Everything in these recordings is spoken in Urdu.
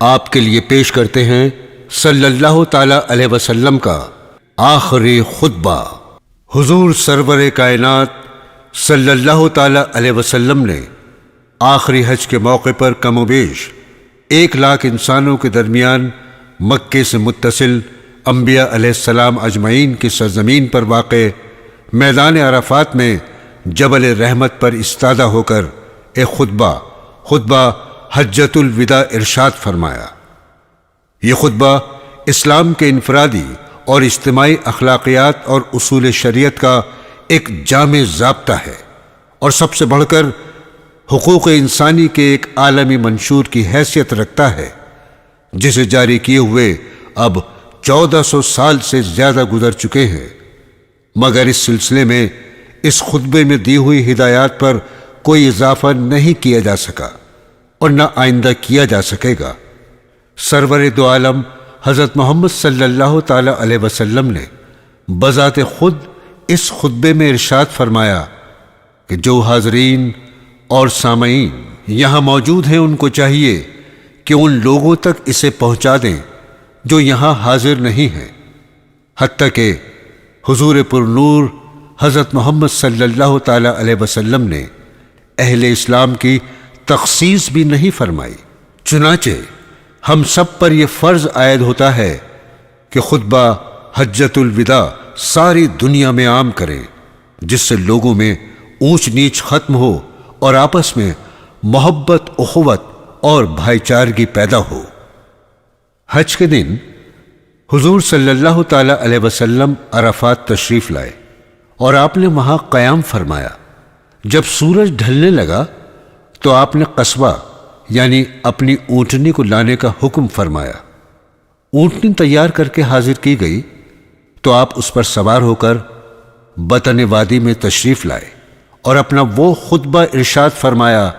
آپ کے لیے پیش کرتے ہیں صلی اللہ تعالی علیہ وسلم کا آخری خطبہ۔ حضور سرور کائنات صلی اللہ تعالی علیہ وسلم نے آخری حج کے موقع پر کم و بیش 1,00,000 انسانوں کے درمیان مکے سے متصل انبیاء علیہ السلام اجمعین کی سرزمین پر واقع میدان عرفات میں جبل رحمت پر استادہ ہو کر ایک خطبہ حجۃ الوداع ارشاد فرمایا۔ یہ خطبہ اسلام کے انفرادی اور اجتماعی اخلاقیات اور اصول شریعت کا ایک جامع ضابطہ ہے، اور سب سے بڑھ کر حقوق انسانی کے ایک عالمی منشور کی حیثیت رکھتا ہے، جسے جاری کیے ہوئے اب 1400 سال سے زیادہ گزر چکے ہیں، مگر اس سلسلے میں اس خطبے میں دی ہوئی ہدایات پر کوئی اضافہ نہیں کیا جا سکا اور نہ آئندہ کیا جا سکے گا۔ سرور دو عالم حضرت محمد صلی اللہ تعالی علیہ وسلم نے بذات خود اس خطبے میں ارشاد فرمایا کہ جو حاضرین اور سامعین یہاں موجود ہیں ان کو چاہیے کہ ان لوگوں تک اسے پہنچا دیں جو یہاں حاضر نہیں ہیں، حتیٰ کہ حضور پرنور حضرت محمد صلی اللہ تعالی علیہ وسلم نے اہل اسلام کی تخصیص بھی نہیں فرمائی۔ چنانچہ ہم سب پر یہ فرض عائد ہوتا ہے کہ خطبہ حجۃ الوداع ساری دنیا میں عام کریں، جس سے لوگوں میں اونچ نیچ ختم ہو اور آپس میں محبت، اخوت اور بھائی چارگی پیدا ہو۔ حج کے دن حضور صلی اللہ تعالی علیہ وسلم عرفات تشریف لائے اور آپ نے وہاں قیام فرمایا۔ جب سورج ڈھلنے لگا تو آپ نے قصبہ یعنی اپنی اونٹنی کو لانے کا حکم فرمایا۔ اونٹنی تیار کر کے حاضر کی گئی تو آپ اس پر سوار ہو کر بطن وادی میں تشریف لائے اور اپنا وہ خطبہ ارشاد فرمایا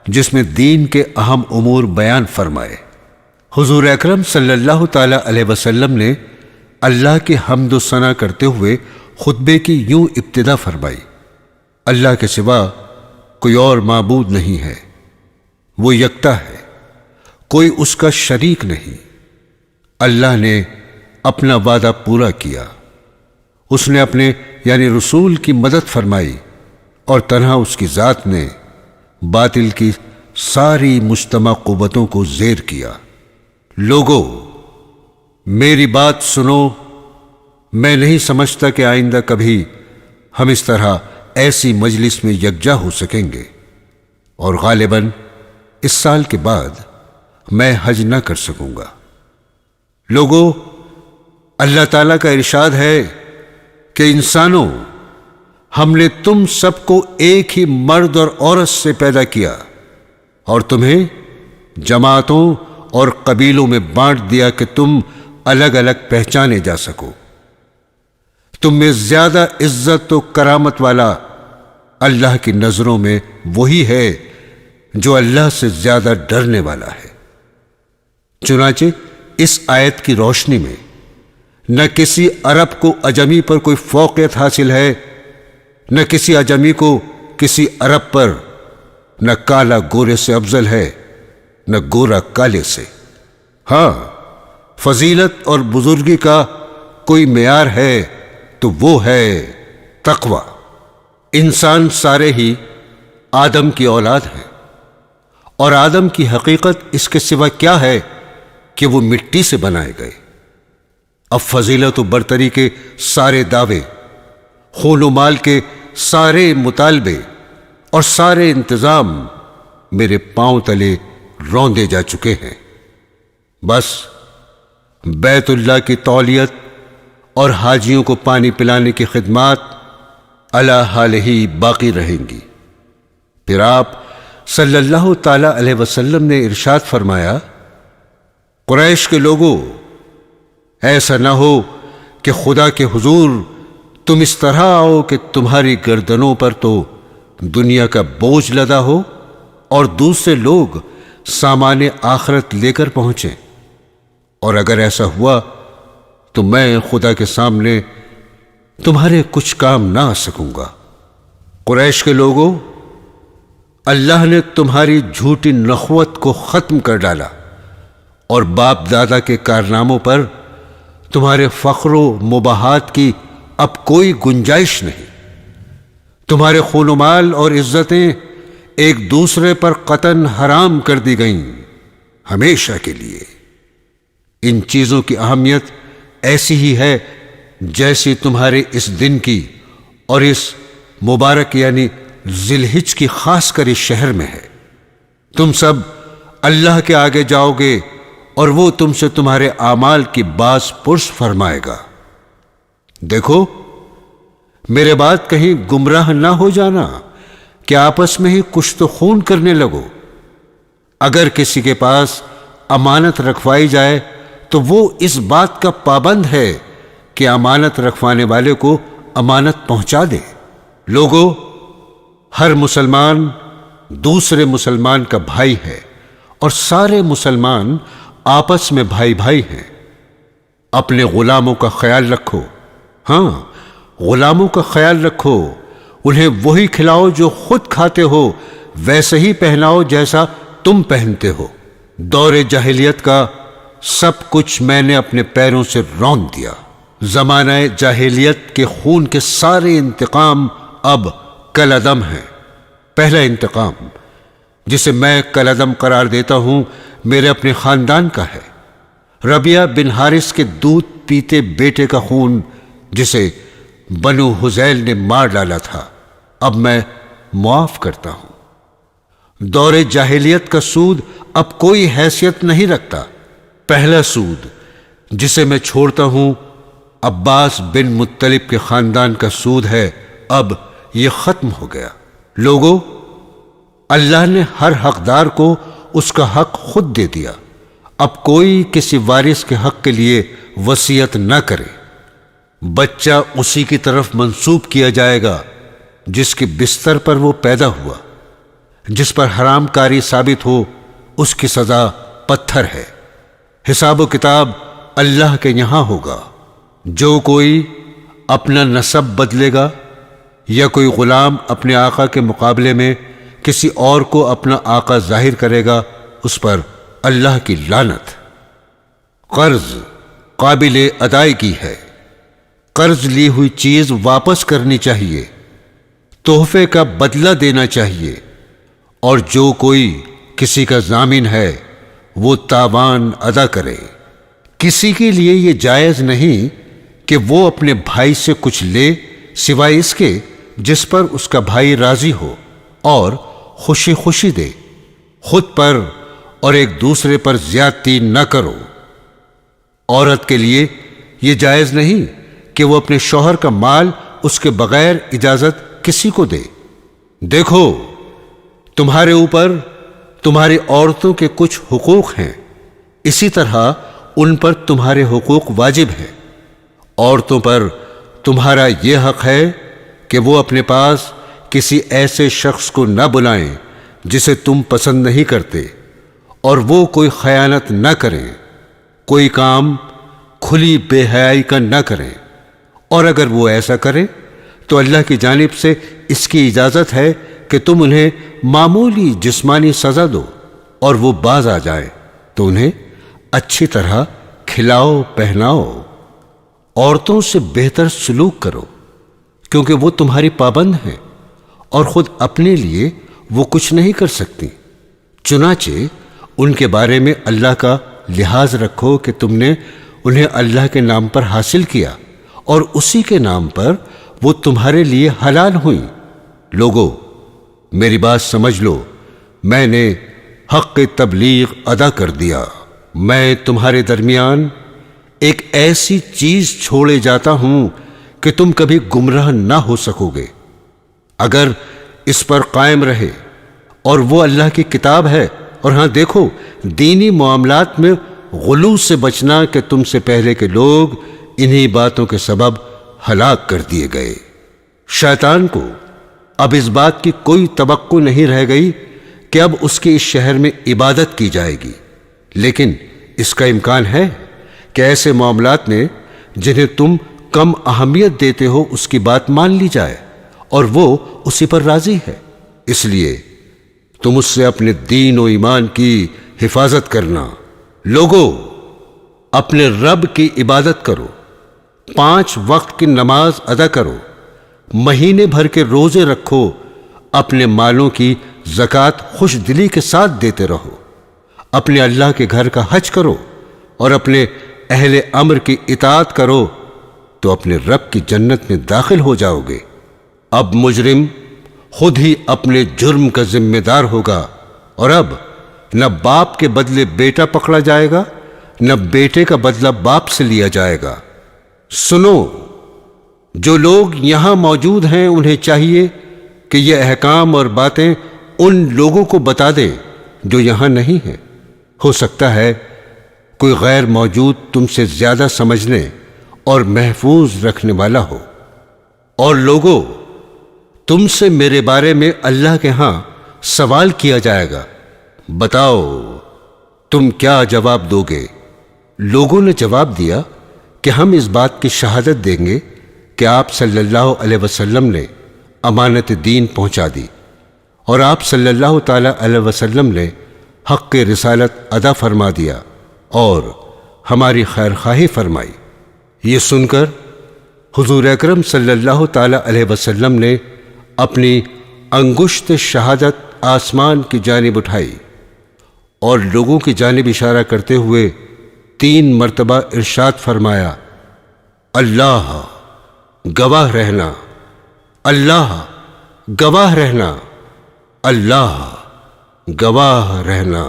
جس میں دین کے اہم امور بیان فرمائے۔ حضور اکرم صلی اللہ تعالی علیہ وسلم نے اللہ کی حمد و ثنا کرتے ہوئے خطبے کی یوں ابتدا فرمائی: اللہ کے سوا کوئی اور معبود نہیں ہے، وہ یکتا ہے، کوئی اس کا شریک نہیں۔ اللہ نے اپنا وعدہ پورا کیا، اس نے اپنے یعنی رسول کی مدد فرمائی، اور تنہا اس کی ذات نے باطل کی ساری مجتمع قوتوں کو زیر کیا۔ لوگو، میری بات سنو، میں نہیں سمجھتا کہ آئندہ کبھی ہم اس طرح ایسی مجلس میں یکجا ہو سکیں گے، اور غالباً اس سال کے بعد میں حج نہ کر سکوں گا۔ لوگو، اللہ تعالیٰ کا ارشاد ہے کہ انسانوں، ہم نے تم سب کو ایک ہی مرد اور عورت سے پیدا کیا اور تمہیں جماعتوں اور قبیلوں میں بانٹ دیا کہ تم الگ الگ پہچانے جا سکو۔ تم میں زیادہ عزت و کرامت والا اللہ کی نظروں میں وہی ہے جو اللہ سے زیادہ ڈرنے والا ہے۔ چنانچہ اس آیت کی روشنی میں نہ کسی عرب کو عجمی پر کوئی فوقیت حاصل ہے، نہ کسی عجمی کو کسی عرب پر، نہ کالا گورے سے افضل ہے، نہ گورا کالے سے۔ ہاں، فضیلت اور بزرگی کا کوئی معیار ہے تو وہ ہے تقوی۔ انسان سارے ہی آدم کی اولاد ہیں، اور آدم کی حقیقت اس کے سوا کیا ہے کہ وہ مٹی سے بنائے گئے۔ اب فضیلت و برتری کے سارے دعوے، خون و مال کے سارے مطالبے اور سارے انتظام میرے پاؤں تلے روندے جا چکے ہیں۔ بس بیت اللہ کی تولیت اور حاجیوں کو پانی پلانے کی خدمات علی حال ہی باقی رہیں گی۔ پھر آپ صلی اللہ تعالی علیہ وسلم نے ارشاد فرمایا: قریش کے لوگوں، ایسا نہ ہو کہ خدا کے حضور تم اس طرح آؤ کہ تمہاری گردنوں پر تو دنیا کا بوجھ لدا ہو اور دوسرے لوگ سامان آخرت لے کر پہنچیں، اور اگر ایسا ہوا تو میں خدا کے سامنے تمہارے کچھ کام نہ آ سکوں گا۔ قریش کے لوگوں، اللہ نے تمہاری جھوٹی نخوت کو ختم کر ڈالا اور باپ دادا کے کارناموں پر تمہارے فخر و مباحات کی اب کوئی گنجائش نہیں۔ تمہارے خون و مال اور عزتیں ایک دوسرے پر قطعاً حرام کر دی گئیں ہمیشہ کے لیے۔ ان چیزوں کی اہمیت ایسی ہی ہے جیسی تمہارے اس دن کی اور اس مبارک یعنی ذی الحجہ کی خاص کر اس شہر میں ہے۔ تم سب اللہ کے آگے جاؤ گے اور وہ تم سے تمہارے اعمال کی باز پرس فرمائے گا۔ دیکھو میرے بات کہیں گمراہ نہ ہو جانا کہ آپس میں ہی کشت و خون کرنے لگو۔ اگر کسی کے پاس امانت رکھوائی جائے تو وہ اس بات کا پابند ہے کہ امانت رکھوانے والے کو امانت پہنچا دے۔ لوگو، ہر مسلمان دوسرے مسلمان کا بھائی ہے اور سارے مسلمان آپس میں بھائی بھائی ہیں۔ اپنے غلاموں کا خیال رکھو، ہاں غلاموں کا خیال رکھو، انہیں وہی کھلاؤ جو خود کھاتے ہو، ویسے ہی پہناؤ جیسا تم پہنتے ہو۔ دور جاہلیت کا سب کچھ میں نے اپنے پیروں سے رون دیا۔ زمانہ جاہلیت کے خون کے سارے انتقام اب کالعدم ہیں۔ پہلا انتقام جسے میں کالعدم قرار دیتا ہوں میرے اپنے خاندان کا ہے۔ ربیعہ بن حارث کے دودھ پیتے بیٹے کا خون جسے بنو حذیل نے مار ڈالا تھا اب میں معاف کرتا ہوں۔ دور جاہلیت کا سود اب کوئی حیثیت نہیں رکھتا۔ پہلا سود جسے میں چھوڑتا ہوں عباس بن مطلب کے خاندان کا سود ہے، اب یہ ختم ہو گیا۔ لوگو، اللہ نے ہر حقدار کو اس کا حق خود دے دیا۔ اب کوئی کسی وارث کے حق کے لیے وصیت نہ کرے۔ بچہ اسی کی طرف منسوب کیا جائے گا جس کے بستر پر وہ پیدا ہوا۔ جس پر حرام کاری ثابت ہو اس کی سزا پتھر ہے۔ حساب و کتاب اللہ کے یہاں ہوگا۔ جو کوئی اپنا نسب بدلے گا یا کوئی غلام اپنے آقا کے مقابلے میں کسی اور کو اپنا آقا ظاہر کرے گا، اس پر اللہ کی لعنت۔ قرض قابل ادائیگی ہے۔ قرض لی ہوئی چیز واپس کرنی چاہیے، تحفے کا بدلہ دینا چاہیے، اور جو کوئی کسی کا ضامن ہے وہ تاوان ادا کرے۔ کسی کے لیے یہ جائز نہیں کہ وہ اپنے بھائی سے کچھ لے سوائے اس کے جس پر اس کا بھائی راضی ہو اور خوشی خوشی دے۔ خود پر اور ایک دوسرے پر زیادتی نہ کرو۔ عورت کے لیے یہ جائز نہیں کہ وہ اپنے شوہر کا مال اس کے بغیر اجازت کسی کو دے۔ دیکھو تمہارے اوپر تمہاری عورتوں کے کچھ حقوق ہیں، اسی طرح ان پر تمہارے حقوق واجب ہیں۔ عورتوں پر تمہارا یہ حق ہے کہ وہ اپنے پاس کسی ایسے شخص کو نہ بلائیں جسے تم پسند نہیں کرتے، اور وہ کوئی خیانت نہ کریں، کوئی کام کھلی بے حیائی کا نہ کریں، اور اگر وہ ایسا کریں تو اللہ کی جانب سے اس کی اجازت ہے کہ تم انہیں معمولی جسمانی سزا دو، اور وہ باز آ جائیں تو انہیں اچھی طرح کھلاؤ پہناؤ۔ عورتوں سے بہتر سلوک کرو کیونکہ وہ تمہاری پابند ہیں اور خود اپنے لیے وہ کچھ نہیں کر سکتی۔ چنانچہ ان کے بارے میں اللہ کا لحاظ رکھو کہ تم نے انہیں اللہ کے نام پر حاصل کیا اور اسی کے نام پر وہ تمہارے لیے حلال ہوئیں۔ لوگو میری بات سمجھ لو، میں نے حق تبلیغ ادا کر دیا۔ میں تمہارے درمیان ایک ایسی چیز چھوڑے جاتا ہوں کہ تم کبھی گمراہ نہ ہو سکو گے۔ اگر اس پر قائم رہے، اور وہ اللہ کی کتاب ہے، اور ہاں دیکھو دینی معاملات میں غلو سے بچنا کہ تم سے پہلے کے لوگ انہی باتوں کے سبب ہلاک کر دیے گئے۔ شیطان کو اب اس بات کی کوئی توقع نہیں رہ گئی کہ اب اس کی اس شہر میں عبادت کی جائے گی، لیکن اس کا امکان ہے کہ ایسے معاملات میں جنہیں تم کم اہمیت دیتے ہو اس کی بات مان لی جائے اور وہ اسی پر راضی ہے۔ اس لیے تم اس سے اپنے دین و ایمان کی حفاظت کرنا۔ لوگو اپنے رب کی عبادت کرو، 5 وقت کی نماز ادا کرو، مہینے بھر کے روزے رکھو، اپنے مالوں کی زکوٰۃ خوش دلی کے ساتھ دیتے رہو، اپنے اللہ کے گھر کا حج کرو اور اپنے اہل امر کی اطاعت کرو تو اپنے رب کی جنت میں داخل ہو جاؤ گے۔ اب مجرم خود ہی اپنے جرم کا ذمہ دار ہوگا، اور اب نہ باپ کے بدلے بیٹا پکڑا جائے گا، نہ بیٹے کا بدلہ باپ سے لیا جائے گا۔ سنو، جو لوگ یہاں موجود ہیں انہیں چاہیے کہ یہ احکام اور باتیں ان لوگوں کو بتا دیں جو یہاں نہیں ہیں۔ ہو سکتا ہے کوئی غیر موجود تم سے زیادہ سمجھنے اور محفوظ رکھنے والا ہو۔ اور لوگوں، تم سے میرے بارے میں اللہ کے ہاں سوال کیا جائے گا، بتاؤ تم کیا جواب دو گے؟ لوگوں نے جواب دیا کہ ہم اس بات کی شہادت دیں گے کہ آپ صلی اللہ علیہ وسلم نے امانت دین پہنچا دی، اور آپ صلی اللہ تعالی علیہ وسلم نے حق رسالت ادا فرما دیا اور ہماری خیر خواہی فرمائی۔ یہ سن کر حضور اکرم صلی اللہ تعالی علیہ وسلم نے اپنی انگشت شہادت آسمان کی جانب اٹھائی اور لوگوں کی جانب اشارہ کرتے ہوئے 3 مرتبہ ارشاد فرمایا، اللہ گواہ رہنا، اللہ گواہ رہنا، اللہ گواہ رہنا۔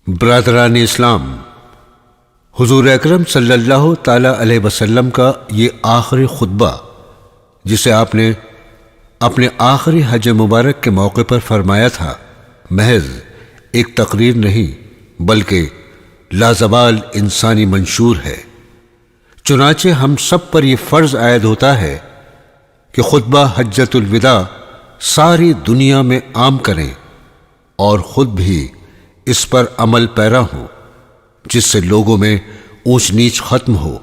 برادران اسلام، حضور اکرم صلی اللہ تعالی علیہ وسلم کا یہ آخری خطبہ، جسے آپ نے اپنے آخری حج مبارک کے موقع پر فرمایا تھا، محض ایک تقریر نہیں بلکہ لازوال انسانی منشور ہے۔ چنانچہ ہم سب پر یہ فرض عائد ہوتا ہے کہ خطبہ حجۃ الوداع ساری دنیا میں عام کریں اور خود بھی اس پر عمل پیرا ہوں، جس سے لوگوں میں اونچ نیچ ختم ہو،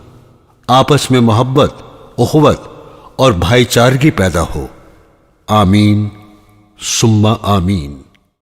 آپس میں محبت، اخوت اور بھائی چارگی پیدا ہو۔ آمین ثم آمین۔